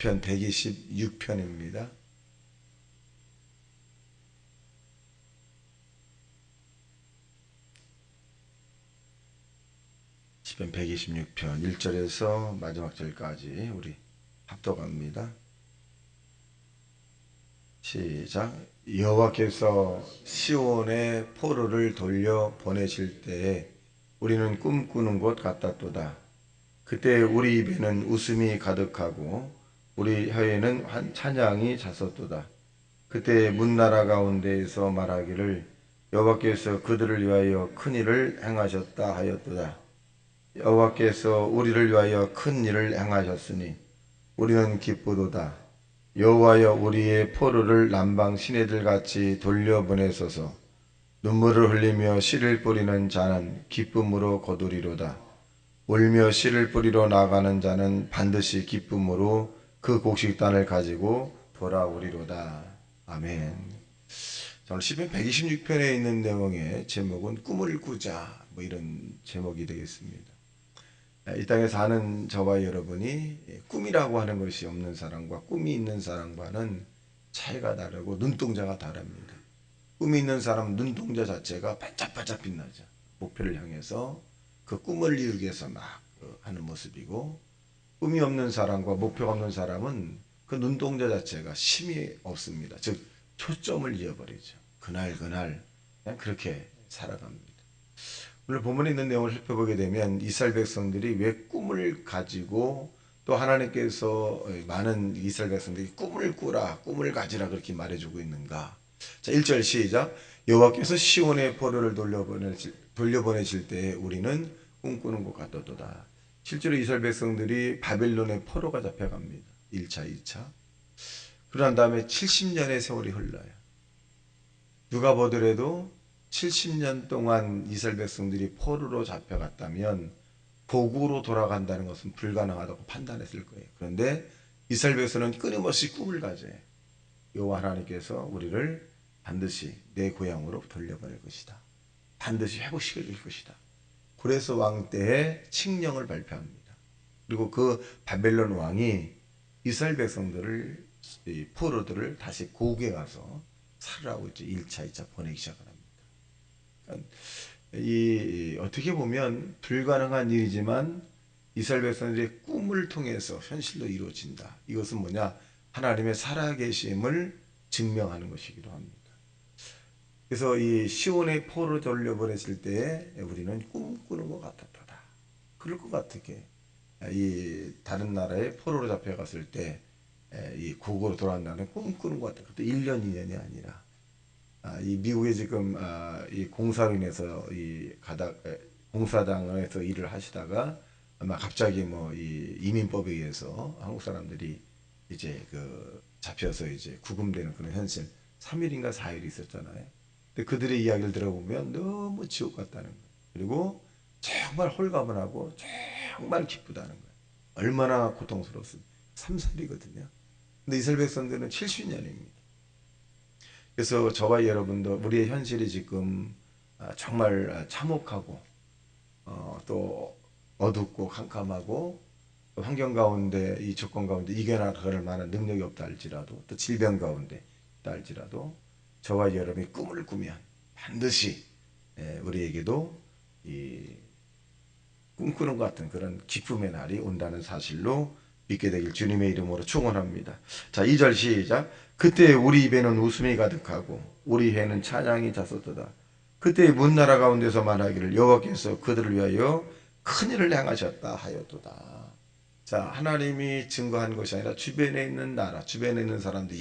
시편 126편입니다. 시편 126편 1절에서 마지막 절까지 우리 합독합니다. 시작. 여호와께서 시온의 포로를 돌려 보내실 때에 우리는 꿈꾸는 것 같았도다. 그때 우리 입에는 웃음이 가득하고 우리 혀에는 찬양이 찼었도다. 그때 문나라 가운데에서 말하기를 여호와께서 그들을 위하여 큰 일을 행하셨다 하였도다. 여호와께서 우리를 위하여 큰 일을 행하셨으니 우리는 기쁘도다. 여호와여 우리의 포로를 남방 시내들 같이 돌려보내소서. 눈물을 흘리며 씨를 뿌리는 자는 기쁨으로 거두리로다. 울며 씨를 뿌리러 나가는 자는 반드시 기쁨으로 그 곡식단을 가지고 돌아오리로다. 아멘. 오늘 시편 126편에 있는 내용의 제목은 꿈을 꾸자, 이런 제목이 되겠습니다. 이 땅에 사는 저와 여러분이 꿈이라고 하는 것이 없는 사람과 꿈이 있는 사람과는 차이가 다르고 눈동자가 다릅니다. 꿈이 있는 사람은 눈동자 자체가 반짝반짝 빛나죠. 목표를 향해서 그 꿈을 이루기 위해서 막 하는 모습이고, 꿈이 없는 사람과 목표가 없는 사람은 그 눈동자 자체가 힘이 없습니다. 즉 초점을 잃어버리죠. 그날 그냥 그렇게 살아갑니다. 오늘 본문에 있는 내용을 살펴보게 되면 이스라엘 백성들이 왜 꿈을 가지고, 또 하나님께서 많은 이스라엘 백성들이 꿈을 꾸라, 꿈을 가지라 그렇게 말해주고 있는가. 자, 1절 시작. 여호와께서 시온의 포로를 돌려보내실 때에 우리는 꿈꾸는 것 같았도다. 실제로 이스라엘 백성들이 바벨론의 포로가 잡혀갑니다. 1차, 2차. 그러난 다음에 70년의 세월이 흘러요. 누가 보더라도 70년 동안 이스라엘 백성들이 포로로 잡혀갔다면 고국으로 돌아간다는 것은 불가능하다고 판단했을 거예요. 그런데 이스라엘 백성은 끊임없이 꿈을 가져요. 여호와 하나님께서 우리를 반드시 내 고향으로 돌려보낼 것이다. 반드시 회복시켜 줄 것이다. 그래서 왕 때에 칙령을 발표합니다. 그리고 그 바벨론 왕이 이스라엘 백성들을, 포로들을 다시 고국에 가서 살으라고 이제 1차, 2차 보내기 시작합니다. 그러니까 어떻게 보면 불가능한 일이지만 이스라엘 백성들의 꿈을 통해서 현실로 이루어진다. 이것은 뭐냐? 하나님의 살아계심을 증명하는 것이기도 합니다. 그래서 이 시온의 포로 돌려보냈을 때에 우리는 꿈꾸는 것 같았다. 그럴 것 같게 이 다른 나라에 포로로 잡혀갔을 때 이 고국으로 돌아간다는 꿈꾸는 것 같다. 그때 1년, 2년이 아니라 이 미국에 지금 이 공사로 인해서 공사장에서 일을 하시다가 아마 갑자기 이 이민법에 의해서 한국 사람들이 이제 잡혀서 이제 구금되는 그런 현실 3일인가 4일 있었잖아요. 근데 그들의 이야기를 들어보면 너무 지옥 같다는 거예요. 그리고 정말 홀가분하고 정말 기쁘다는 거예요. 얼마나 고통스러웠습니까? 3살이거든요. 근데 이스라엘 백성들은 70년입니다. 그래서 저와 여러분도 우리의 현실이 지금 정말 참혹하고 또 어둡고 캄캄하고 환경 가운데, 이 조건 가운데 이겨나갈 만한 능력이 없다 할지라도, 또 질병 가운데 있다 할지라도 저와 여러분이 꿈을 꾸면 반드시 우리에게도 이 꿈꾸는 것 같은 그런 기쁨의 날이 온다는 사실로 믿게 되길 주님의 이름으로 축원합니다. 자, 2절 시작. 그때 우리 입에는 웃음이 가득하고 우리 혀에는 찬양이 찼었도다. 그때 문나라 가운데서 말하기를 여호와께서 그들을 위하여 큰 일을 행하셨다 하였도다. 자, 하나님이 증거한 것이 아니라 주변에 있는 나라, 주변에 있는 사람들,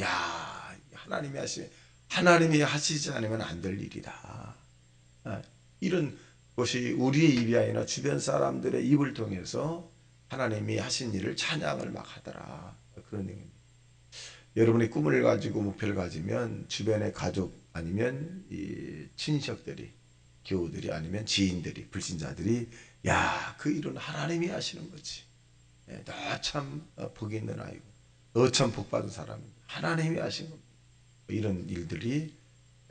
하나님이 하시지 않으면 안 될 일이다. 이런 것이 우리의 입이 아니라 주변 사람들의 입을 통해서 하나님이 하신 일을 찬양을 막 하더라. 그런 얘기입니다. 여러분이 꿈을 가지고 목표를 가지면 주변의 가족 아니면 이 친척들이, 교우들이 아니면 지인들이, 불신자들이 그 일은 하나님이 하시는 거지. 너 참 복이 있는 아이고, 너 참 복받은 사람입니다. 하나님이 하신 겁니다. 이런 일들이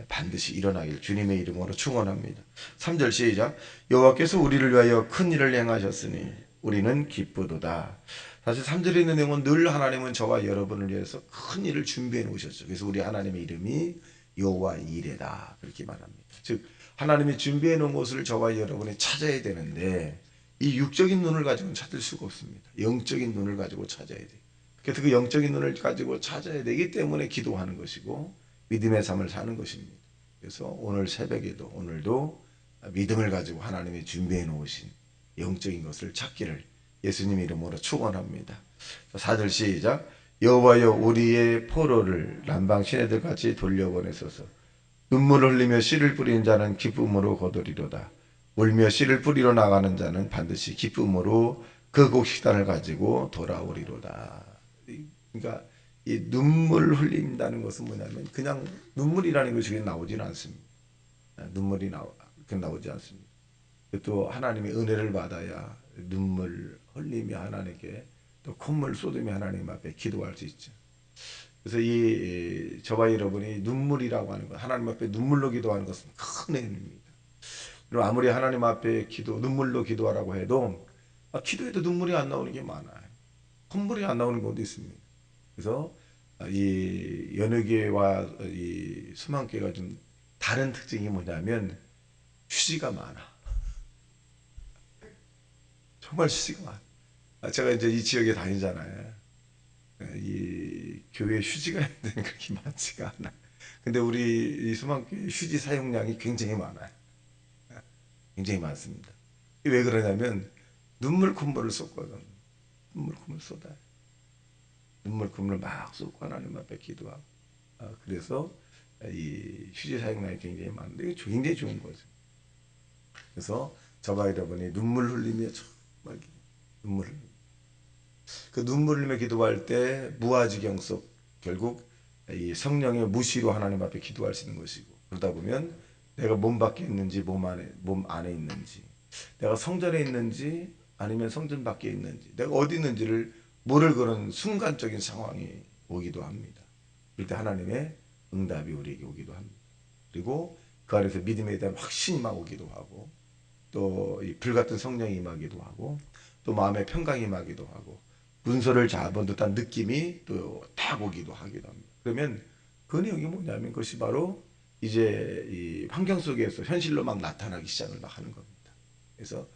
반드시 일어나길 주님의 이름으로 축원합니다. 3절 시작. 여호와께서 우리를 위하여 큰 일을 행하셨으니 우리는 기쁘도다. 사실 3절에 있는 내용은 늘 하나님은 저와 여러분을 위해서 큰 일을 준비해 놓으셨죠. 그래서 우리 하나님의 이름이 여호와 이레다 그렇게 말합니다. 즉 하나님이 준비해 놓은 것을 저와 여러분이 찾아야 되는데 이 육적인 눈을 가지고는 찾을 수가 없습니다. 영적인 눈을 가지고 찾아야 돼요. 그래서 그 영적인 눈을 가지고 찾아야 되기 때문에 기도하는 것이고 믿음의 삶을 사는 것입니다. 그래서 오늘 새벽에도 오늘도 믿음을 가지고 하나님이 준비해 놓으신 영적인 것을 찾기를 예수님 이름으로 축원합니다. 4절 시작. 여호와여 우리의 포로를 남방 시내들 같이 돌려보내소서. 눈물을 흘리며 씨를 뿌리는 자는 기쁨으로 거두리로다. 울며 씨를 뿌리러 나가는 자는 반드시 기쁨으로 그 곡식단을 가지고 돌아오리로다. 그러니까 이 눈물 흘린다는 것은 뭐냐면 그냥 눈물이라는 것이 나오지는 않습니다. 눈물이 나오지 않습니다. 또 하나님의 은혜를 받아야 눈물 흘리며 하나님께 또 콧물 쏟으며 하나님 앞에 기도할 수 있죠. 그래서 이 저와 여러분이 눈물이라고 하는 것, 하나님 앞에 눈물로 기도하는 것은 큰 은혜입니다. 아무리 하나님 앞에 눈물로 기도하라고 해도 기도해도 눈물이 안 나오는 게 많아요. 콧물이 안 나오는 경우도 있습니다. 그래서 이 연회계와 이 수만계가 좀 다른 특징이 뭐냐면 휴지가 많아. 정말 휴지가 많아. 제가 이제 이 지역에 다니잖아요. 이 교회 휴지가 있는 데는 그렇게 많지가 않아. 근데 우리 이 수만교회 휴지 사용량이 굉장히 많아요. 굉장히 많습니다. 왜 그러냐면 눈물 콧물을 쏟거든. 눈물 콧물 쏟아요. 눈물 콧물을 막 쏟고 하나님 앞에 기도하고. 그래서 이 휴지 사용량이 굉장히 많은데 이게 굉장히 좋은 거죠. 그래서 저가 여러분이 눈물 흘리며 정말 눈물 흘리며 그 눈물 흘리며 기도할 때 무아지경 속 결국 이 성령의 무시로 하나님 앞에 기도할 수 있는 것이고 그러다 보면 내가 몸 밖에 있는지 몸 안에 있는지 내가 성전에 있는지 아니면 성전 밖에 있는지 내가 어디 있는지를 모를 그런 순간적인 상황이 오기도 합니다. 그럴 때 하나님의 응답이 우리에게 오기도 합니다. 그리고 그 안에서 믿음에 대한 확신이 막 오기도 하고 또 이 불같은 성령이 임하기도 하고 또 마음의 평강이 임하기도 하고 문서를 잡은 듯한 느낌이 또 딱 오기도 하기도 합니다. 그러면 그 내용이 뭐냐면 그것이 바로 이제 이 환경 속에서 현실로 막 나타나기 시작을 막 하는 겁니다. 그래서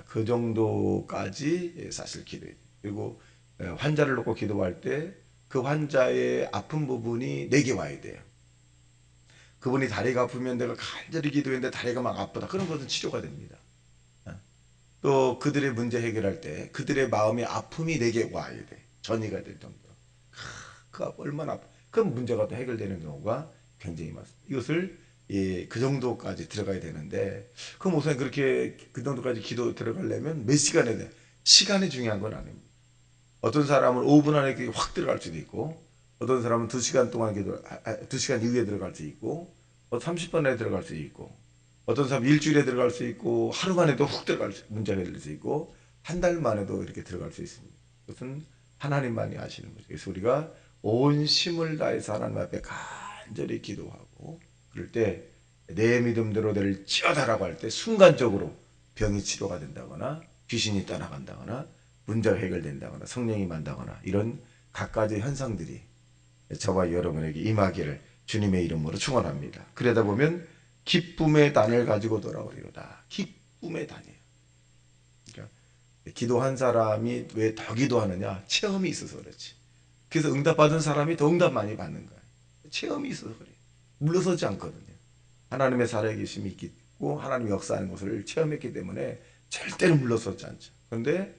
그 정도까지 사실 기도해요. 그리고 환자를 놓고 기도할 때 그 환자의 아픈 부분이 내게 와야 돼요. 그분이 다리가 아프면 내가 간절히 기도했는데 다리가 막 아프다. 그런 것은 치료가 됩니다. 또 그들의 문제 해결할 때 그들의 마음의 아픔이 내게 와야 돼. 전이가 될 정도로. 그 얼마나 그럼 문제가 또 해결되는 경우가 굉장히 많습니다. 이것을 그 정도까지 들어가야 되는데 그럼 우선 그렇게 그 정도까지 기도 들어가려면 몇 시간에 돼? 시간이 중요한 건 아닙니다. 어떤 사람은 5분 안에 확 들어갈 수도 있고 어떤 사람은 2시간 동안 2시간 이후에 들어갈 수 있고 30분 안에 들어갈 수 있고 어떤 사람 일주일에 들어갈 수 있고 하루 만에도 훅 들어갈 문제가 될 수 있고 한 달 만에도 이렇게 들어갈 수 있습니다. 그것은 하나님만이 아시는 거죠. 그래서 우리가 온 힘을 다해서 하나님 앞에 간절히 기도하고 그럴 때 내 믿음대로 될지어다라고 할 때 순간적으로 병이 치료가 된다거나 귀신이 떠나간다거나 문제가 해결된다거나 성령이 만다거나 이런 각가지 현상들이 저와 여러분에게 임하기를 주님의 이름으로 축원합니다. 그러다 보면 기쁨의 단을 가지고 돌아오리로다. 기쁨의 단이에요. 그러니까 기도한 사람이 왜 더 기도하느냐? 체험이 있어서 그렇지. 그래서 응답받은 사람이 더 응답 많이 받는 거예요. 체험이 있어서 그래요. 물러서지 않거든요. 하나님의 살아계심이 있고 하나님의 역사하는 것을 체험했기 때문에 절대로 물러서지 않죠. 그런데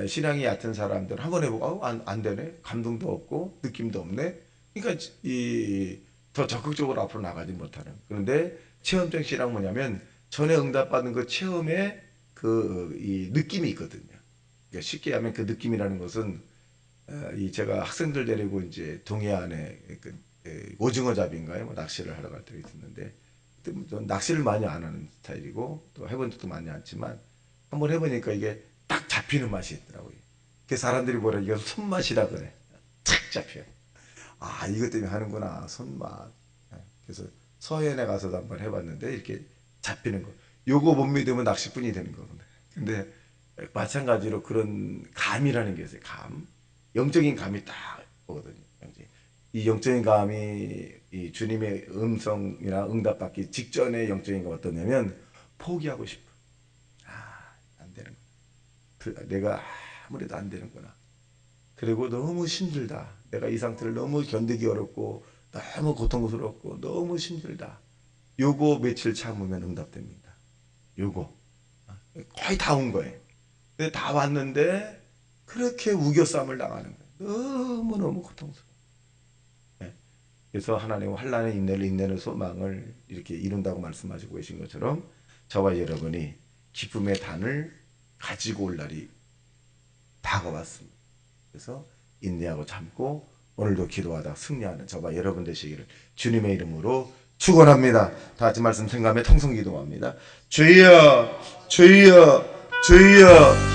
신앙이 얕은 사람들은 한번 해보고 안 되네. 감동도 없고 느낌도 없네. 그러니까 더 적극적으로 앞으로 나가지 못하는. 그런데 체험적 신앙은 뭐냐면 전에 응답받은 그 체험의 이 느낌이 있거든요. 그러니까 쉽게 하면 그 느낌이라는 것은 이 제가 학생들 데리고 이제 동해안에 오징어 잡인가요? 뭐 낚시를 하러 갈 때가 있었는데 낚시를 많이 안 하는 스타일이고 또 해본 적도 많이 않지만 한번 해보니까 이게 딱 잡히는 맛이 있더라고요. 그 사람들이 뭐라 이거 손맛이라 그래. 탁 잡혀. 아 이것 때문에 하는구나 손맛. 그래서 서해안에 가서도 한번 해봤는데 이렇게 잡히는 거. 요거 못 믿으면 낚시꾼이 되는 거거든요. 근데 마찬가지로 그런 감이라는 게 있어요. 감. 영적인 감이 딱 오거든요. 이 영적인 감이 이 주님의 음성이나 응답받기 직전의 영적인 감이 어떠냐면 포기하고 싶어. 안 되는 거야. 내가 아무래도 안 되는구나. 그리고 너무 힘들다. 내가 이 상태를 너무 견디기 어렵고 너무 고통스럽고 너무 힘들다. 요거 며칠 참으면 응답됩니다. 요거 거의 다 온 거예요. 근데 다 왔는데 그렇게 우겨쌈을 당하는 거예요. 너무너무 고통스러워. 예. 그래서 하나님은 환난의 인내를 인내는 소망을 이렇게 이룬다고 말씀하시고 계신 것처럼 저와 여러분이 기쁨의 단을 가지고 올 날이 다가왔습니다. 그래서 인내하고 참고 오늘도 기도하다 승리하는 저와 여러분 되시기를 주님의 이름으로 축원합니다. 다 같이 말씀 생각하며 통성 기도합니다. 주여 주여 주여